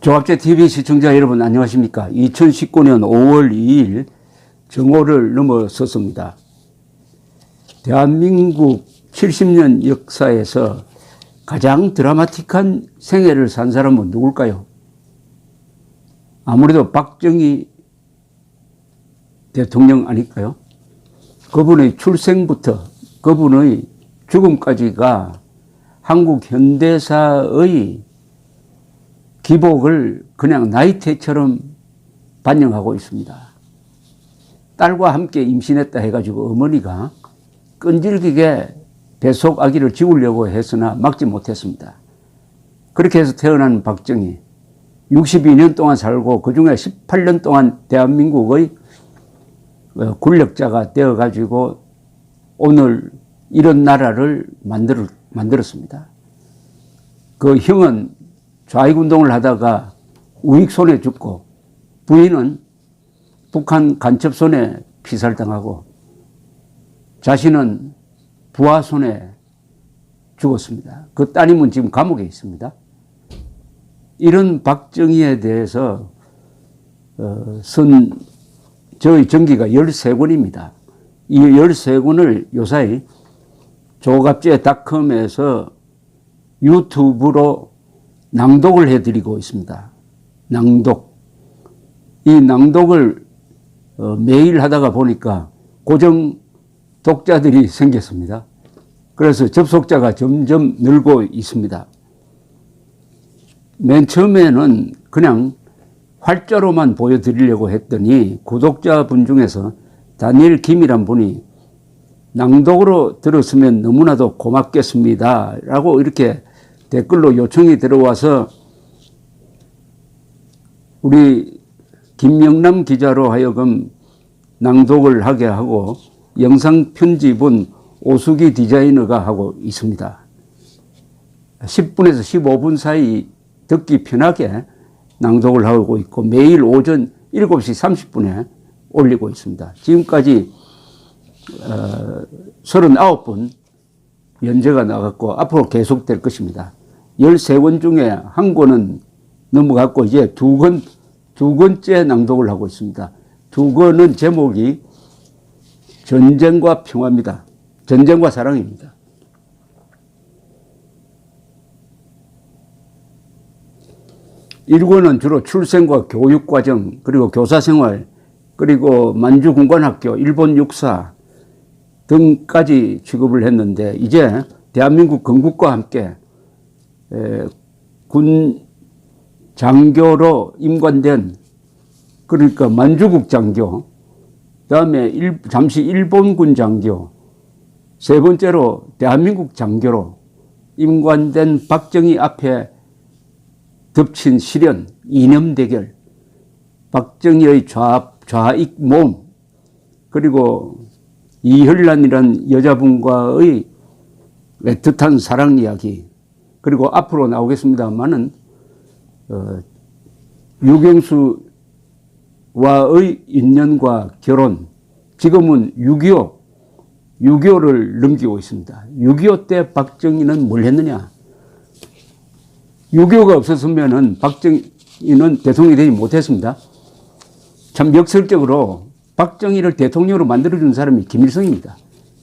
조합제 TV 시청자 여러분 안녕하십니까? 2019년 5월 2일 정오를 넘어섰습니다. 대한민국 70년 역사에서 가장 드라마틱한 생애를 산 사람은 누굴까요? 아무래도 박정희 대통령 아닐까요? 그분의 출생부터 그분의 죽음까지가 한국 현대사의 기복을 그냥 나이테처럼 반영하고 있습니다. 딸과 함께 임신했다 해가지고 어머니가 끈질기게 뱃속 아기를 지우려고 했으나 막지 못했습니다. 그렇게 해서 태어난 박정희 62년 동안 살고 그중에 18년 동안 대한민국의 군력자가 되어가지고 오늘 이런 나라를 만들었습니다. 그 형은 좌익운동을 하다가 우익손에 죽고 부인은 북한 간첩손에 피살당하고 자신은 부하손에 죽었습니다. 그 따님은 지금 감옥에 있습니다. 이런 박정희에 대해서 저희 전기가 13권입니다. 이 13권을 요사이 조갑제닷컴에서 유튜브로 낭독을 해드리고 있습니다. 낭독. 이 낭독을 매일 하다가 보니까 고정 독자들이 생겼습니다. 그래서 접속자가 점점 늘고 있습니다. 맨 처음에는 그냥 활자로만 보여드리려고 했더니 구독자분 중에서 다니엘 김이란 분이 낭독으로 들었으면 너무나도 고맙겠습니다 라고 이렇게 댓글로 요청이 들어와서 우리 김영남 기자로 하여금 낭독을 하게 하고 영상 편집은 오수기 디자이너가 하고 있습니다. 10분에서 15분 사이 듣기 편하게 낭독을 하고 있고 매일 오전 7시 30분에 올리고 있습니다. 지금까지 39분 연재가 나갔고 앞으로 계속될 것입니다. 13권 중에 한 권은 넘어갔고 이제 두 권째 낭독을 하고 있습니다. 두 권은 제목이 전쟁과 평화입니다. 전쟁과 사랑입니다. 일권은 주로 출생과 교육과정 그리고 교사생활 그리고 만주군관학교 일본 육사 등까지 취급을 했는데 이제 대한민국 건국과 함께 군 장교로 임관된 그러니까 만주국 장교 그다음에 잠시 일본군 장교 세 번째로 대한민국 장교로 임관된 박정희 앞에 덮친 시련 이념 대결 박정희의 좌익 모험 그리고 이혈란이라는 여자분과의 애틋한 사랑 이야기 그리고 앞으로 나오겠습니다만은 유경수와의 인연과 결혼 지금은 6.25를 넘기고 있습니다. 6.25 때 박정희는 뭘 했느냐 6.25가 없었으면 박정희는 대통령이 되지 못했습니다. 참 역설적으로 박정희를 대통령으로 만들어준 사람이 김일성입니다.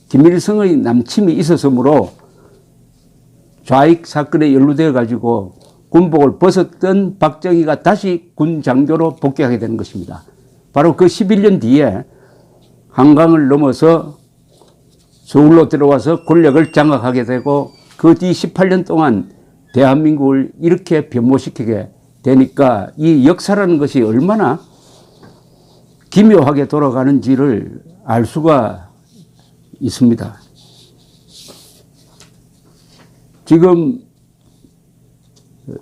김일성의 남침이 있었으므로 좌익 사건에 연루되어 가지고 군복을 벗었던 박정희가 다시 군 장교로 복귀하게 되는 것입니다. 바로 그 11년 뒤에 한강을 넘어서 서울로 들어와서 권력을 장악하게 되고 그 뒤 18년 동안 대한민국을 이렇게 변모시키게 되니까 이 역사라는 것이 얼마나 기묘하게 돌아가는지를 알 수가 있습니다. 지금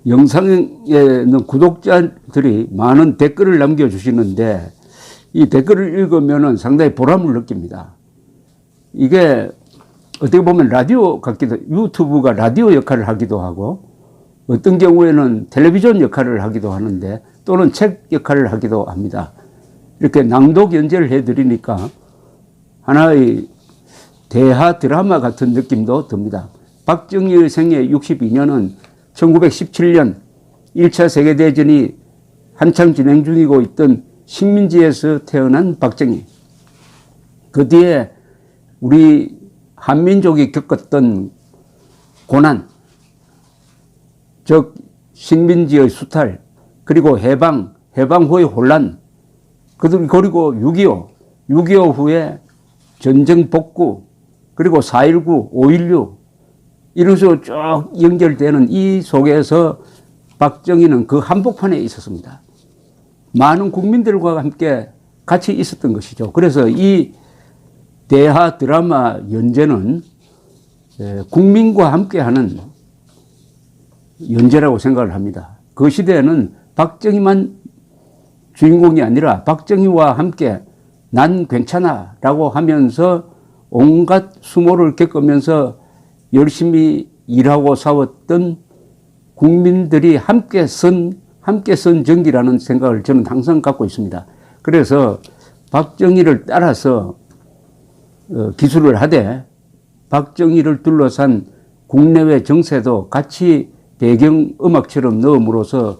영상에는 구독자들이 많은 댓글을 남겨주시는데 이 댓글을 읽으면 상당히 보람을 느낍니다. 이게 어떻게 보면 라디오 같기도 유튜브가 라디오 역할을 하기도 하고 어떤 경우에는 텔레비전 역할을 하기도 하는데 또는 책 역할을 하기도 합니다. 이렇게 낭독 연재를 해드리니까 하나의 대하 드라마 같은 느낌도 듭니다. 박정희의 생애 62년은 1917년 1차 세계대전이 한창 진행 중이고 있던 식민지에서 태어난 박정희. 그 뒤에 우리 한민족이 겪었던 고난, 즉 식민지의 수탈, 그리고 해방 후의 혼란, 그리고 6.25 후에 전쟁 복구, 그리고 4.19, 5.16 이런 식으로 쭉 연결되는 이 속에서 박정희는 그 한복판에 있었습니다. 많은 국민들과 함께 같이 있었던 것이죠. 그래서 이 대하 드라마 연재는 국민과 함께하는 연재라고 생각을 합니다. 그 시대에는 박정희만 주인공이 아니라 박정희와 함께 난 괜찮아 라고 하면서 온갖 수모를 겪으면서 열심히 일하고 싸웠던 국민들이 함께 쓴 전기라는 생각을 저는 항상 갖고 있습니다. 그래서 박정희를 따라서 기술을 하되 박정희를 둘러싼 국내외 정세도 같이 배경음악처럼 넣음으로써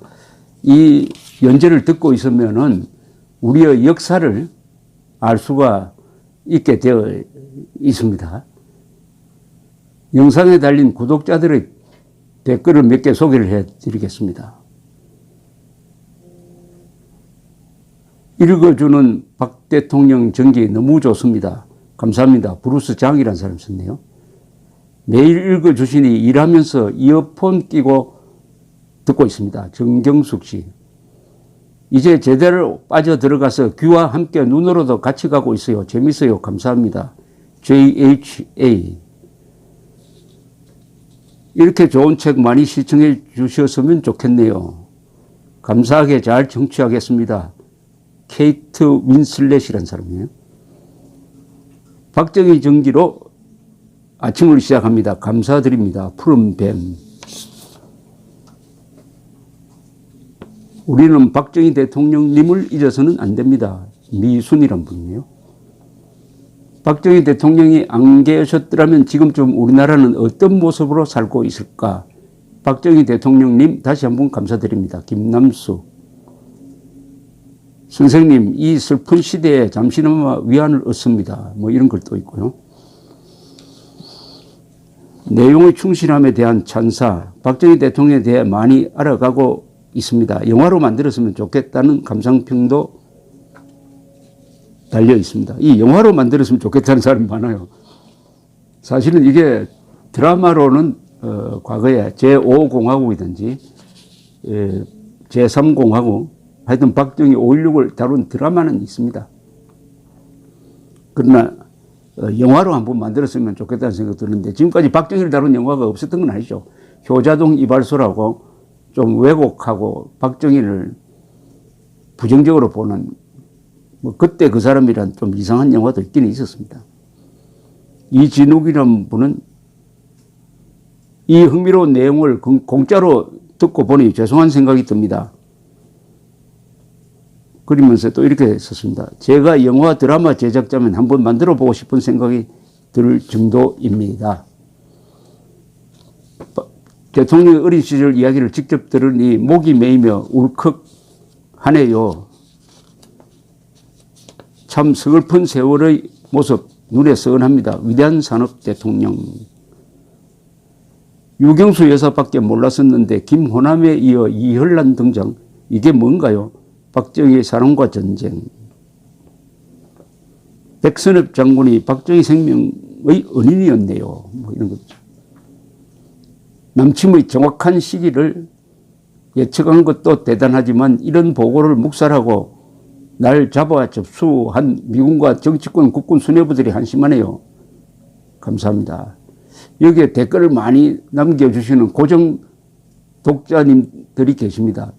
이 연재를 듣고 있으면은 우리의 역사를 알 수가 있게 되어 있습니다. 영상에 달린 구독자들의 댓글을 몇 개 소개를 해 드리겠습니다. 읽어주는 박 대통령 전기 너무 좋습니다. 감사합니다. 브루스 장이라는 사람이 썼네요. 매일 읽어주시니 일하면서 이어폰 끼고 듣고 있습니다. 정경숙 씨. 이제 제대로 빠져 들어가서 귀와 함께 눈으로도 같이 가고 있어요. 재밌어요. 감사합니다. JHA. 이렇게 좋은 책 많이 시청해 주셨으면 좋겠네요. 감사하게 잘 청취하겠습니다. 케이트 윈슬렛이라는 사람이에요. 박정희 전기로 아침을 시작합니다. 감사드립니다. 푸른 뱀. 우리는 박정희 대통령님을 잊어서는 안 됩니다. 미순이란 분이에요. 박정희 대통령이 안 계셨더라면 지금쯤 우리나라는 어떤 모습으로 살고 있을까? 박정희 대통령님 다시 한번 감사드립니다. 김남수. 선생님, 이 슬픈 시대에 잠시나마 위안을 얻습니다. 뭐 이런 글도 있고요. 내용의 충실함에 대한 찬사, 박정희 대통령에 대해 많이 알아가고 있습니다. 영화로 만들었으면 좋겠다는 감상평도 달려 있습니다. 이 영화로 만들었으면 좋겠다는 사람이 많아요. 사실은 이게 드라마로는 과거에 제5공화국이든지 제3공화국 하여튼 박정희 5.16을 다룬 드라마는 있습니다. 그러나 영화로 한번 만들었으면 좋겠다는 생각이 드는데 지금까지 박정희를 다룬 영화가 없었던 건 아니죠. 효자동 이발소라고 좀 왜곡하고 박정희를 부정적으로 보는 뭐 그때 그 사람이란 좀 이상한 영화도 있긴 있었습니다. 이진욱이라는 분은 이 흥미로운 내용을 공짜로 듣고 보니 죄송한 생각이 듭니다. 그러면서 또 이렇게 썼습니다. 제가 영화 드라마 제작자면 한번 만들어 보고 싶은 생각이 들 정도입니다. 대통령의 어린 시절 이야기를 직접 들으니 목이 메이며 울컥하네요. 참 서글픈 세월의 모습 눈에 선합니다. 위대한 산업 대통령. 유경수 여사밖에 몰랐었는데 김호남에 이어 이현란 등장. 이게 뭔가요? 박정희의 사랑과 전쟁. 백선엽 장군이 박정희 생명의 은인이었네요. 뭐 이런 거죠. 남침의 정확한 시기를 예측한 것도 대단하지만 이런 보고를 묵살하고 날 잡아 접수한 미군과 정치권 국군 수뇌부들이 한심하네요. 감사합니다. 여기에 댓글을 많이 남겨주시는 고정 독자님들이 계십니다.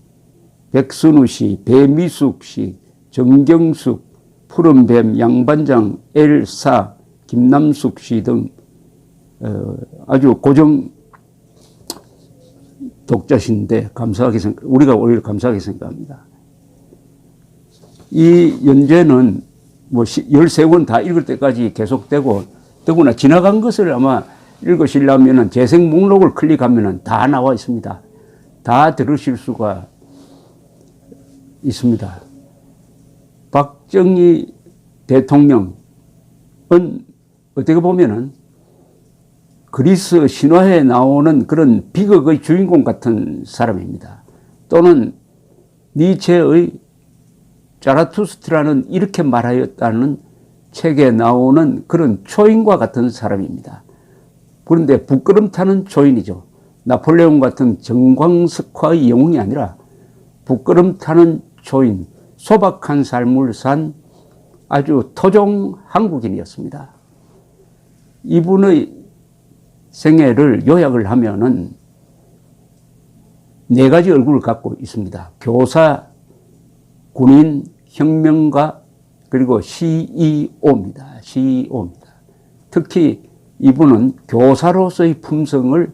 백선우 씨, 배미숙 씨, 정경숙, 푸른뱀, 양반장, 엘사, 김남숙 씨 등 아주 고정 독자신데 우리가 오히려 감사하게 생각합니다. 이 연재는 뭐 13권 다 읽을 때까지 계속되고 더구나 지나간 것을 아마 읽으시려면 재생 목록을 클릭하면 다 나와 있습니다. 다 들으실 수가 있습니다. 박정희 대통령은 어떻게 보면은 그리스 신화에 나오는 그런 비극의 주인공 같은 사람입니다. 또는 니체의 자라투스트라는 이렇게 말하였다는 책에 나오는 그런 초인과 같은 사람입니다. 그런데 부끄럼 타는 초인이죠. 나폴레옹 같은 정광석화의 영웅이 아니라 부끄럼 타는 초인, 소박한 삶을 산 아주 토종 한국인이었습니다. 이분의 생애를 요약을 하면은 4가지 얼굴을 갖고 있습니다. 교사, 군인, 혁명가, 그리고 CEO입니다. CEO입니다. 특히 이분은 교사로서의 품성을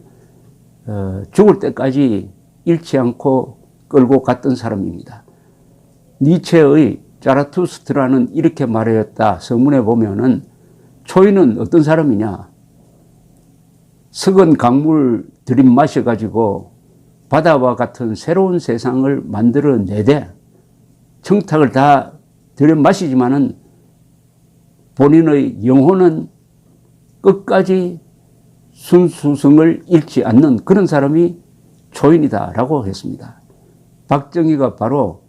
죽을 때까지 잃지 않고 끌고 갔던 사람입니다. 니체의 자라투스트라는 이렇게 말하였다 서문에 보면은 초인은 어떤 사람이냐? 썩은 강물 들이마셔가지고 바다와 같은 새로운 세상을 만들어내되 청탁을 다 들이마시지만은 본인의 영혼은 끝까지 순수성을 잃지 않는 그런 사람이 초인이다라고 했습니다. 박정희가 바로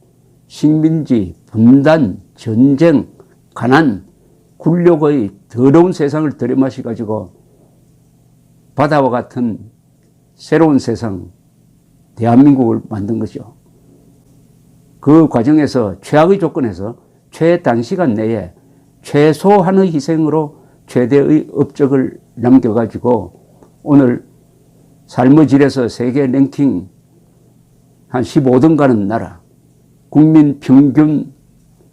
식민지, 분단, 전쟁, 가난, 굴욕의 더러운 세상을 들이마셔가지고 바다와 같은 새로운 세상, 대한민국을 만든 거죠. 그 과정에서 최악의 조건에서 최단시간 내에 최소한의 희생으로 최대의 업적을 남겨가지고 오늘 삶의 질에서 세계 랭킹 한 15등 가는 나라, 국민 평균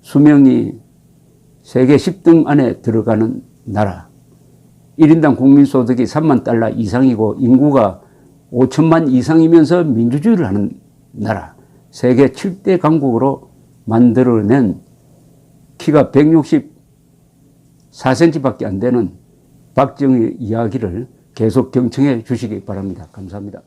수명이 세계 10등 안에 들어가는 나라, 1인당 국민소득이 3만 달러 이상이고 인구가 5천만 이상이면서 민주주의를 하는 나라, 세계 7대 강국으로 만들어낸 키가 164cm밖에 안 되는 박정희 이야기를 계속 경청해 주시기 바랍니다. 감사합니다.